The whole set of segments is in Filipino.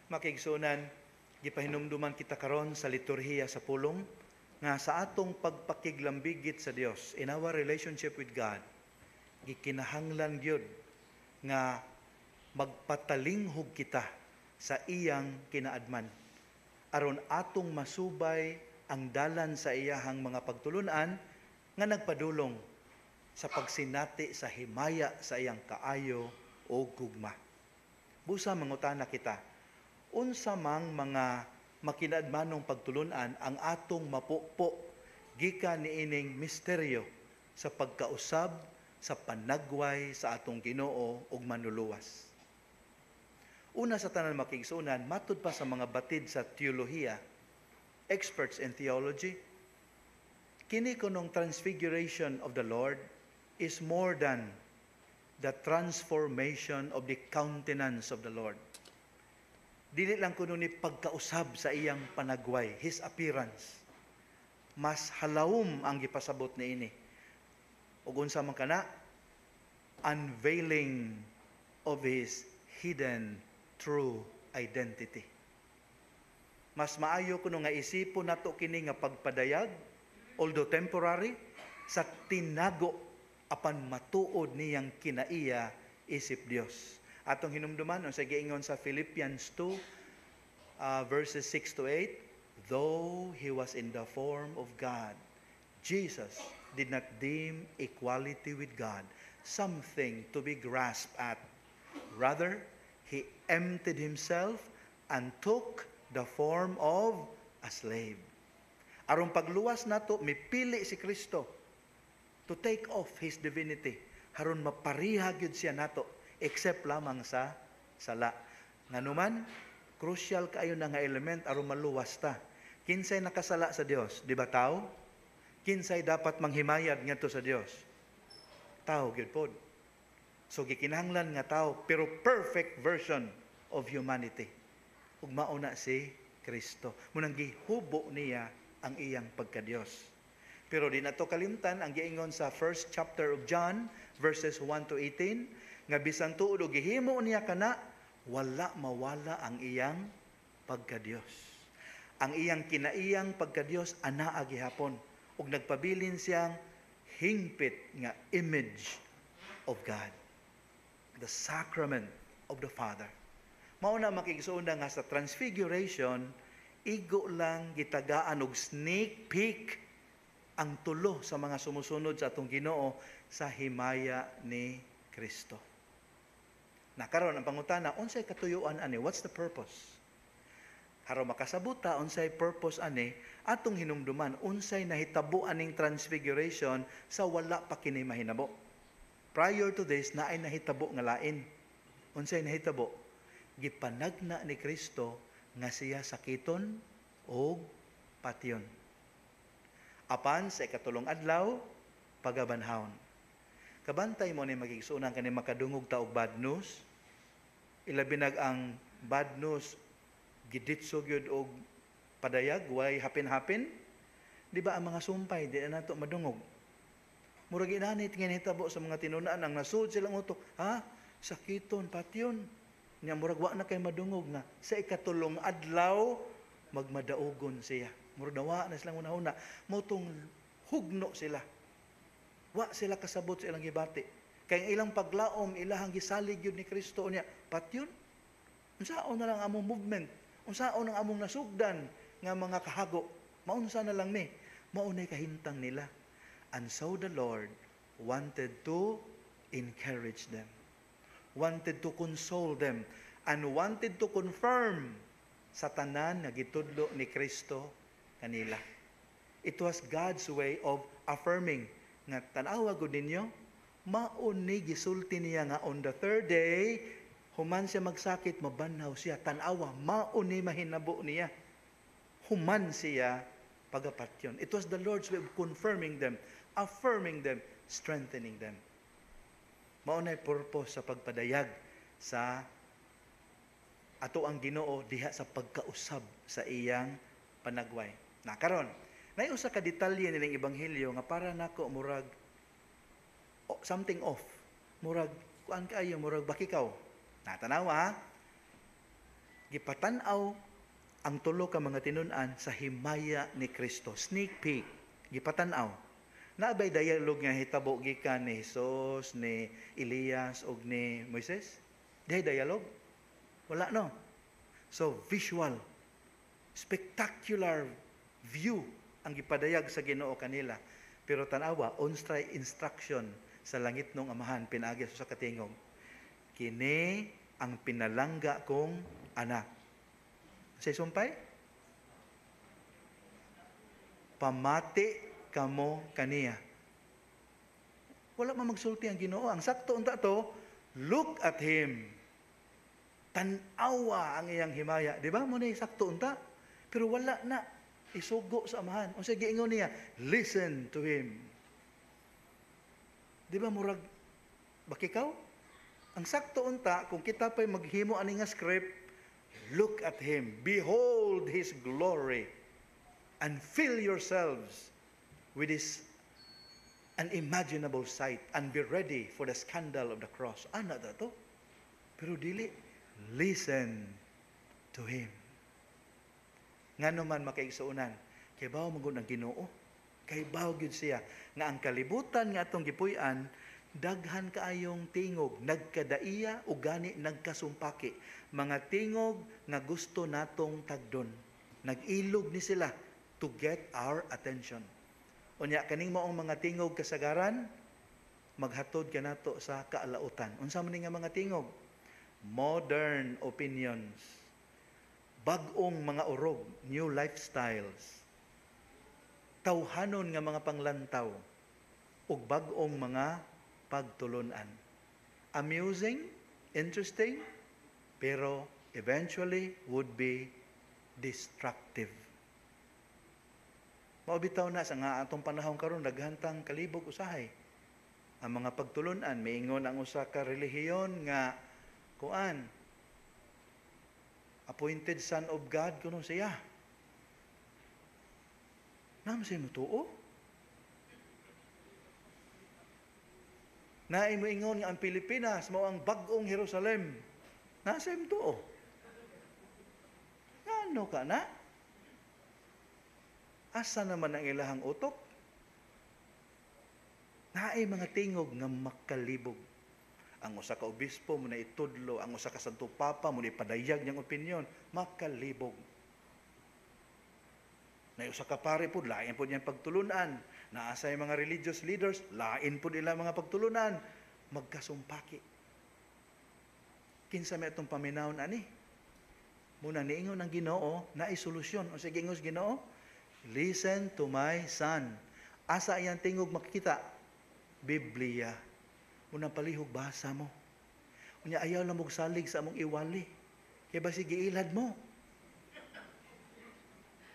Makigsunan, gipahinumduman kita karon sa liturhiya sa pulong nga sa atong pagpakiglambigit sa Dios in our relationship with God, gikinahanglan gyud nga magpatalinghog kita sa iyang kinaadman aron atong masubay ang dalan sa iyahang mga pagtulunan nga nagpadulong sa pagsinati sa himaya sa iyang kaayo o gugma. Busa mangutana kita, unsa mang mga makinaadmanong pagtulunan ang atong mapupo gikan niining misteryo sa pagkausab sa panagway sa atong Ginoo ug manluluwas. Una sa tanan makigsunan, matud pa sa mga batid sa teolohiya, experts in theology, kini kunong transfiguration of the Lord is more than the transformation of the countenance of the Lord. Dili lang kuno ni pagkausab sa iyang panagway, his appearance. Mas halawom ang gipasabot niini. Ug unsa man kana, unveiling of his hidden true identity. Mas maayo kuno nga isipon nato kini nga pagpadayag, although temporary, sa tinago apan matuod niyang kinaiya isip Dios. Atong hinumduman sa giingon sa Philippians 2 verses 6 to 8, though he was in the form of God, Jesus did not deem equality with God something to be grasped at. Rather, he emptied himself and took the form of a slave. Aron pagluwas nato, mipili si Kristo to take off his divinity. Haron mapariha gyud siya nato, except lamang sa sala. Nganuman, crucial kaayo na nga element aron maluwas ta. Kinsay nakasala sa Dios, di ba tao? Kinsay dapat manghimayad ngadto sa Dios? Tao gyud pod. So gikinahanglan nga tao, pero perfect version of humanity. Ug mao na si Kristo. Munang gihubo niya ang iyang pagka-Dios. Pero di nato kalimtan ang giingon sa first chapter of John verses 1 to 18 nga bisan tuod og gihimo niya kana, wala mawala ang iyang pagka-Dios. Ang iyang kinaiyang pagka-Dios anaa gihapon ug nagpabilin siyang hingpit nga image of God, the sacrament of the Father. Mao na makigsuon nga sa transfiguration, igo lang gitagaan og sneak peek ang tulo sa mga sumusunod sa atong Ginoo sa himaya ni Kristo. Nakaroon ang pangutana, unsay katuyuan ani? What's the purpose? Aron makasabuta unsay purpose ani, atong hinumduman unsay nahitabo aning transfiguration sa wala pa kini mahinabo. Prior to this, naay nahitabo nga lain. Unsay nahitabo? Gipanagna ni Kristo nga siya sakiton o patyon. Apan sa ikatulong adlaw, pagabanhawon. Kabantay mo ni magigsunan kani makadungog ta og bad news. Ilabi nag ang bad news giditso gyud og padayag, way hapin-hapin. Di ba ang mga sumpay di na nato madungog? Murag inanit nga hitabo sa mga tinunaan ang nasud silang utok. Ha? Sakiton, patyon. Nya murag wa na kay madungog nga sa ikatulong adlaw magmadaogon siya. Murag dawa na silang una-una. Motong hugno sila. Wa sila kasabot sa ilang gibati. Kay ilang paglaom ilahang gisalig yun ni Kristo niya. Patyon. Unsaon na lang among movement? Unsaon ang among nasugdan nga mga kahago? Maunsa na lang ni? Maunay kahintang nila. And so the Lord wanted to encourage them, wanted to console them, and wanted to confirm sa tanan nga gitudlo ni Kristo kanila. It was God's way of affirming nga tan-awa gud ninyo, maun ni gisulti niya nga on the third day human siya magsakit, mabanhaw siya, tan-awa, maun ni mahinabo niya. Human siya pagapatyon. It was the Lord's way of confirming them, affirming them, strengthening them. Maunay purpose sa pagpadayag sa ato ang Ginoo diha sa pagkausab sa iyang panagway. Karon, nay usa ka detalye nilang ebanghelyo nga para nako murag something off. Murag kuan kaayo, murag bakikaw. Natanawa ha? Gipatan-aw ang tulo ka mga tinun-an sa himaya ni Kristo. Sneak peek. Gipatan-aw. Naabay dialogue nga hitabo gikan ni Jesus, ni Elias, ug ni Moises? Dihay dialogue? Wala no. So, visual, spectacular view ang gipadayag sa Ginoo kanila. Pero tanawa, unstay instruction sa langit ng amahan, pinaagi sa katingog. Kini ang pinalangga kong anak. Sa sumpay? Pamati kamo kaniya. Wala man magsulti ang Ginoo. Ang sakto unta to, look at him. Tanawa ang iyang himaya. Di ba? Muna sakto unta. Pero wala na. Isugo sa amahan. O sige, ingon niya, listen to him. Di ba murag, bakikaw? Ang sakto unta, kung kita pa'y maghimo ani nga script, look at him, behold his glory, and fill yourselves with his unimaginable sight, and be ready for the scandal of the cross. Ano na to? Pero dili, listen to him. Nga naman makaigsuunan, kay bawo magud ang Ginoo, kay bawo gyud siya nga ang kalibutan nga atong gipuy-an daghan kaayong tingog, nagkadaiya ug gani nagkasumpaki, mga tingog nga gusto natong tagdon. Nag-ilog ni sila to get our attention. Unya kaning maong mga tingog kasagaran maghatod kanato sa kaalautan. Unsa man nga mga tingog? Modern opinions, bag-ong mga urog, new lifestyles, tawhanon nga mga panglantaw, ug bag-ong mga pagtulunan. Amusing, interesting, pero eventually would be destructive. Maubitaw na sa nga atong panahon karon daghantang kalibog usahay. Ang mga pagtulunan, miingon ang usa ka relihiyon nga kuan, appointed son of God kuno siya. Naman siya mutuo. Naay mo ingon nga ang Pilipinas mao ang bag-ong Jerusalem. Nasa mutuo. Ngano ka na? Asa naman ang ilahang utok? Naay mga tingog nga makalibog. Ang usa ka obispo mo na itudlo, ang usa ka santo papa mo na ipadayag niyang opinyon, makalibog. Na usa ka pare po, lain po niyang pagtulunan. Naasa yung mga religious leaders, lain po nila mga pagtulunan. Magkasumpaki. Kinsa may itong paminawon ani? Muna niingon ang Ginoo na isolusyon. O sige ingos Ginoo, listen to my son. Asa iyang tingog makikita? Biblia. Unang palihog, basa mo. Unya ayaw na mong salig sa among iwali. Kaya ba sige ilad mo?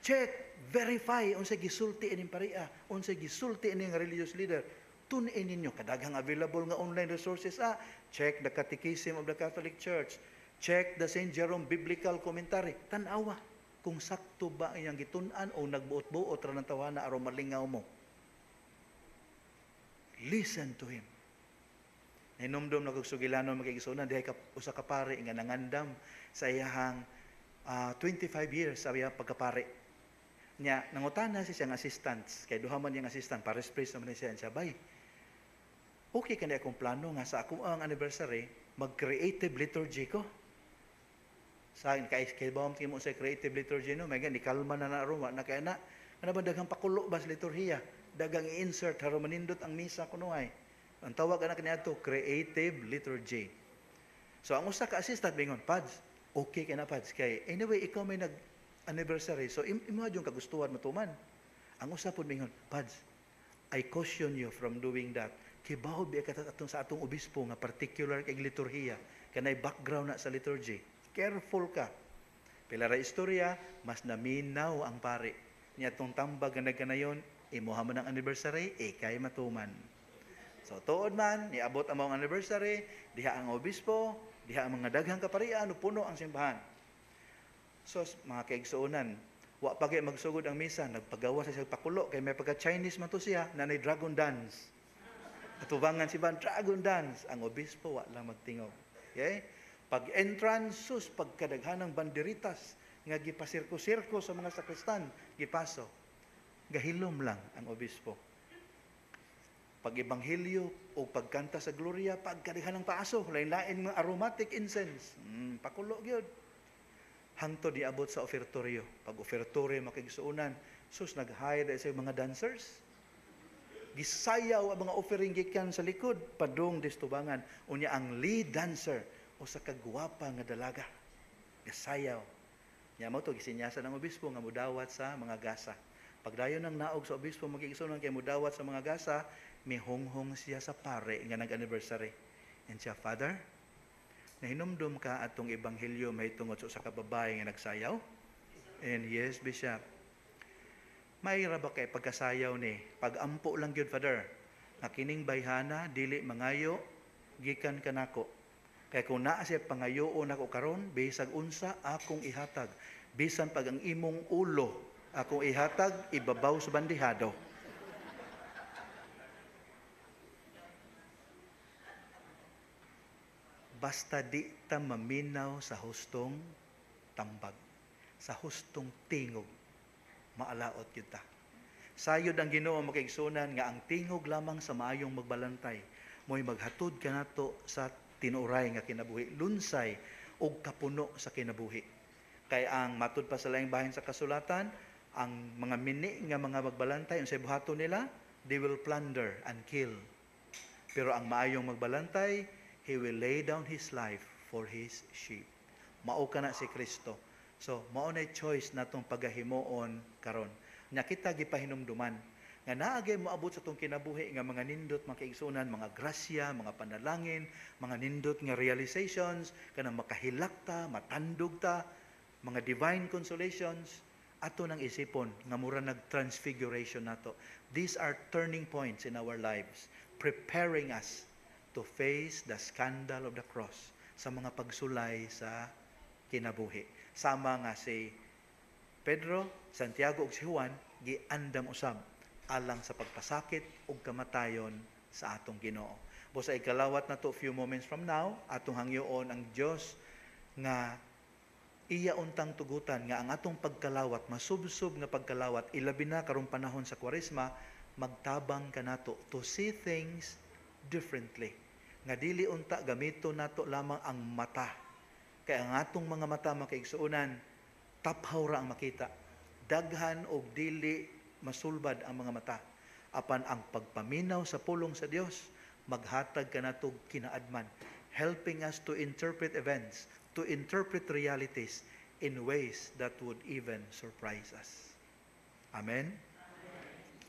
Check, verify, unsay gisulti ining paria, unsay gisulti ining religious leader. Tun-in ninyo, kadaghang available nga online resources. Check the Catechism of the Catholic Church. Check the St. Jerome Biblical Commentary. Tanawa, kung sakto ba iyang gitun-an o nagbuot-buot ra ng tawana aron malingaw mo. Listen to him. Hinumdum na kagsugilanon makigisunan dihay ka usa ka pare nga nangandam sa iyahang 25 years sa iyang pagkapare. Nya nangutana siya ang assistants kay duha man yang assistant pares praise naman siya bay. Okay kani akong plano nga sa akong ang anniversary mag-creative liturgy ko. Sa kay bawam kimo sa creative liturgy no, may gani kalma na naaro na kay na ano ba daghang pakulo bas liturhiya, daghang i-insert haro manindot ang misa kuno ay. Ang tawag anak niya ito, creative liturgy. So, ang usa ka assistant, bingon, Pads, okay ka na, Pads. Kay, anyway, ikaw may nag-anniversary. So, imuha yung kagustuhan matuman. Ang usa po, bingon, Pads, I caution you from doing that. Kay bahod biya ka sa atong obispo nga particular kay liturhiya. Kanay background na sa liturgy. Careful ka. Pila ra istorya, mas naminaw ang pare. Niya itong tambag na nagkanayon, imuha man ang anniversary, kay matuman. So, tuod man, niabot ang mga anniversary, diha ang obispo, diha ang mga daghang kaparian, puno ang simbahan. So, mga kaigsuunan, wa pa kay magsugod ang misa, nagpagawa sa pakulo, kay may pagka-Chinese man to siya, na dragon dance. Atubangan si Van, dragon dance. Ang obispo, wa lang magtingog. Okay? Pag entrance, sus, pagkadaghan ng banderitas, nga gipasirko-sirko sa mga sakristan, gipaso. Gahilom lang ang obispo. Pag ebanghelyo o pagkanta sa gloria, pagkadaghan ng paaso, lain-lain mga aromatic incense. Pakulo gyud. Hangtod diabot sa ofertoryo. Pag ofertoryo makigsuunan, sus nag-hire sa mga dancers. Gisayaw ang mga offering gikan sa likod, padung distubangan. Unya ang lead dancer o sa kagwapa nga dalaga. Gisayaw. Nya mo to gisinyasan ng obispo nga mudawat sa mga gasa. Pagdayon ng naog sa obispo magigsunan kay mudawat sa mga gasa, mihonghong siya sa pare nga nag-anniversary. And siya, Father, nahinumdum ka atong ebanghelyo may tungod sa kababae nga nagsayaw? And yes, Bishop. May ra ba kay pagkasayaw ni? Pag-ampo lang gyud, Father. Nga kining bayhana dili mangayo gikan kanako. Kaya kung naa siya pangayoon ako karon, bisag unsa akong ihatag. Bisan pag ang imong ulo akong ihatag, ibabaw sa bandihado. Basta di ta maminaw sa hustong tambag, sa hustong tingog, maalaot yun ta. Sayod ang Ginoo makigsunan nga ang tingog lamang sa maayong magbalantay, mo'y maghatod ka nato sa tinuray nga kinabuhi, lunsay o kapuno sa kinabuhi. Kay ang matud pa sa laing bahin sa kasulatan, ang mga mini nga mga magbalantay, ang sa buhaton nila, they will plunder and kill. Pero ang maayong magbalantay, he will lay down his life for his sheep. Mao kana si Kristo. So, mao na choice natong pagahimoon karon. Nya kita gipahinumduman nga naagay moabot sa tong kinabuhi nga mga nindot makiigsunan, mga grasya, mga panalangin, mga nindot nga realizations, kanang makahilakta, matandog ta, mga divine consolations, ato nang isipon nga mura nag-transfiguration nato. These are turning points in our lives, preparing us to face the scandal of the cross sa mga pagsulay sa kinabuhi. Sama nga si Pedro, Santiago ug si Juan giandam usab alang sa pagpasakit ug kamatayon sa atong Ginoo. Busa ikalawat na to few moments from now, atong hangyoon ang Dios nga iya untang tugutan nga ang atong pagkalawat, masubsob nga pagkalawat, ilabi na karong panahon sa Kwaresma, magtabang kanato to see things differently. Nga dili unta gamito nato lamang ang mata. Kaya ang atong mga mata makaigsuunan, taphaw ra ang makita. Daghan og dili masulbad ang mga mata. Apan ang pagpaminaw sa pulong sa Dios, maghatag kanatog kinaadman, helping us to interpret events, to interpret realities in ways that would even surprise us. Amen.